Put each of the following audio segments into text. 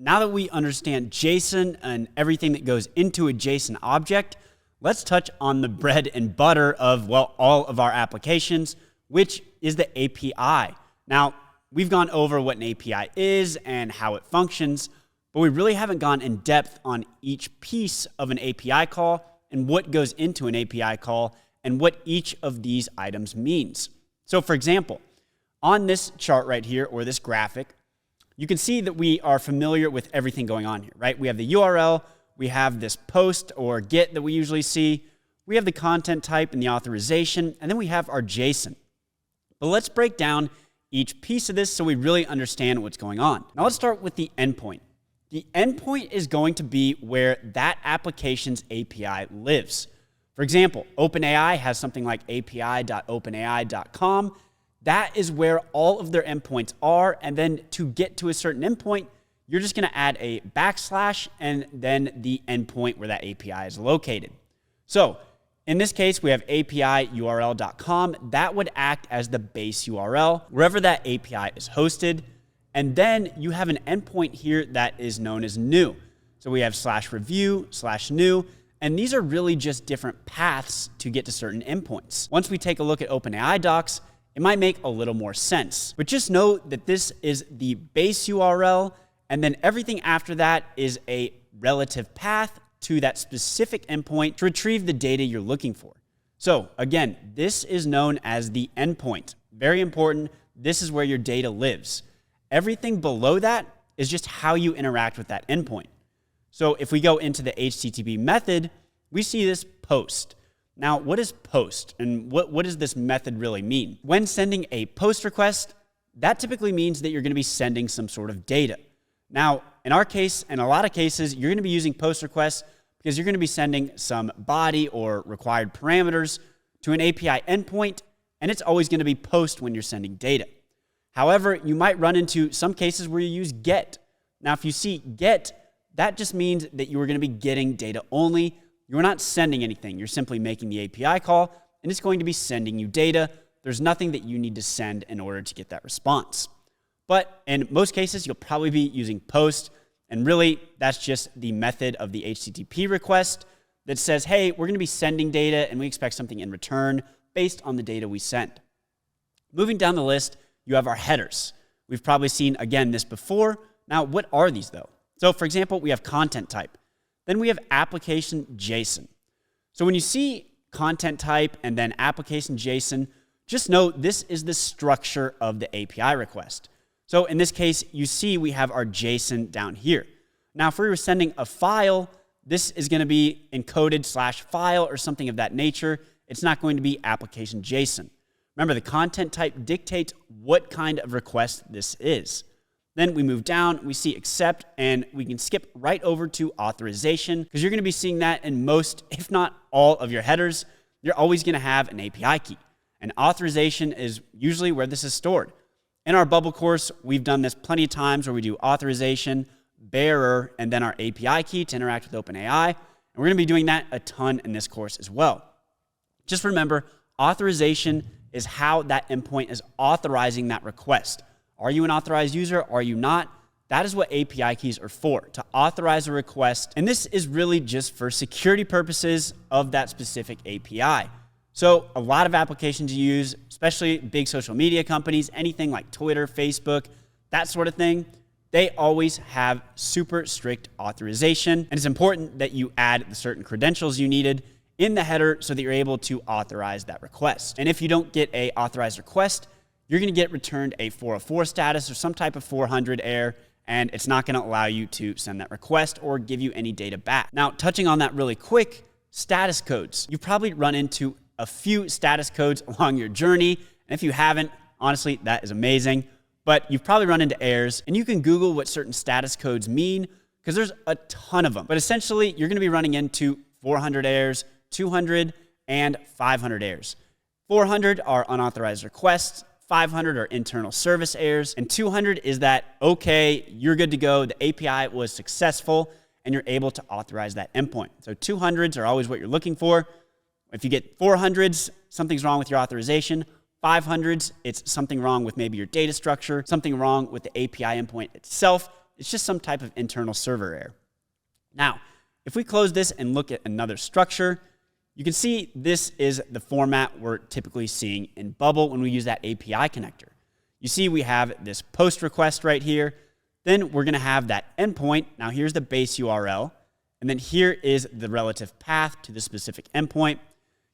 now that we understand JSON and everything that goes into a JSON object, let's touch on the bread and butter of, well, all of our applications, which is the API. Now, we've gone over what an API is and how it functions, but we really haven't gone in depth on each piece of an API call and what goes into an API call and what each of these items means. So for example, on this chart right here, or this graphic, you can see that we are familiar with everything going on here, right? We have the URL, we have this post or get that we usually see, we have the content type and the authorization, and then we have our JSON. But let's break down each piece of this so we really understand what's going on. Now let's start with the endpoint. The endpoint is going to be where that application's API lives. For example, OpenAI has something like api.openai.com. That is where all of their endpoints are, and then to get to a certain endpoint, you're just going to add a backslash and then the endpoint where that API is located. So in this case, we have api.url.com. That would act as the base URL, wherever that API is hosted. And then you have an endpoint here that is known as new. So we have /review/new, and these are really just different paths to get to certain endpoints. Once we take a look at OpenAI docs, it might make a little more sense. But just know that this is the base URL, and then everything after that is a relative path to that specific endpoint to retrieve the data you're looking for. So again, this is known as the endpoint. Very important. This is where your data lives. Everything below that is just how you interact with that endpoint. So if we go into the HTTP method, we see this post. Now, what is post, and what does this method really mean? When sending a post request, that typically means that you're going to be sending some sort of data. Now, in our case, in a lot of cases, you're going to be using post requests because you're going to be sending some body or required parameters to an API endpoint, and it's always going to be post when you're sending data. However, you might run into some cases where you use get. Now, if you see get, that just means that you are going to be getting data only. You're not sending anything. You're simply making the API call, and it's going to be sending you data. There's nothing that you need to send in order to get that response. But in most cases, you'll probably be using post, and really, that's just the method of the HTTP request that says, hey, we're going to be sending data, and we expect something in return based on the data we send. Moving down the list, you have our headers. We've probably seen, again, this before. Now, what are these, though? So, for example, we have content type. Then we have application JSON. So when you see content type and then application JSON, just know this is the structure of the API request. So in this case, you see we have our JSON down here. Now, if we were sending a file, this is going to be encoded /file or something of that nature. It's not going to be application JSON. Remember, the content type dictates what kind of request this is. Then we move down, we see accept, and we can skip right over to authorization because you're going to be seeing that in most, if not all, of your headers. You're always going to have an API key. And authorization is usually where this is stored. In our Bubble course, we've done this plenty of times where we do authorization, bearer, and then our API key to interact with OpenAI. And we're going to be doing that a ton in this course as well. Just remember, authorization is how that endpoint is authorizing that request. Are you an authorized user? Are you not? That is what API keys are for, to authorize a request. And this is really just for security purposes of that specific API. So a lot of applications you use, especially big social media companies, anything like Twitter, Facebook, that sort of thing, they always have super strict authorization. And it's important that you add the certain credentials you needed in the header so that you're able to authorize that request. And if you don't get an authorized request, you're going to get returned a 404 status or some type of 400 error, and it's not going to allow you to send that request or give you any data back. Now, touching on that really quick, status codes. You've probably run into a few status codes along your journey, and if you haven't, honestly, that is amazing. But you've probably run into errors, and you can Google what certain status codes mean because there's a ton of them. But essentially, you're going to be running into 400 errors, 200, and 500 errors. 400 are unauthorized requests, 500 are internal service errors, and 200 is that, okay, you're good to go, the API was successful, and you're able to authorize that endpoint. So 200s are always what you're looking for. If you get 400s, something's wrong with your authorization. 500s, it's something wrong with maybe your data structure, something wrong with the API endpoint itself. it's just some type of internal server error. Now, if we close this and look at another structure, you can see this is the format we're typically seeing in Bubble when we use that API connector. You see we have this post request right here. Then we're going to have that endpoint. Now here's the base URL. And then here is the relative path to the specific endpoint.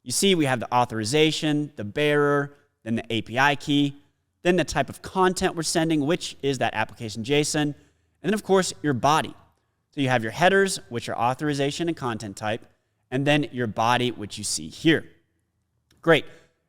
You see we have the authorization, the bearer, then the API key, then the type of content we're sending, which is that application JSON, and then of course your body. So you have your headers, which are authorization and content type, and then your body, which you see here. Great.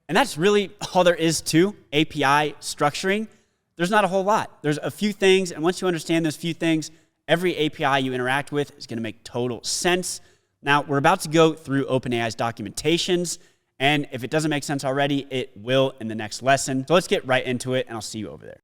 And that's really all there is to API structuring. There's not a whole lot. There's a few things, and once you understand those few things, every API you interact with is going to make total sense. Now, we're about to go through OpenAI's documentations, and if it doesn't make sense already, it will in the next lesson. So let's get right into it, and I'll see you over there.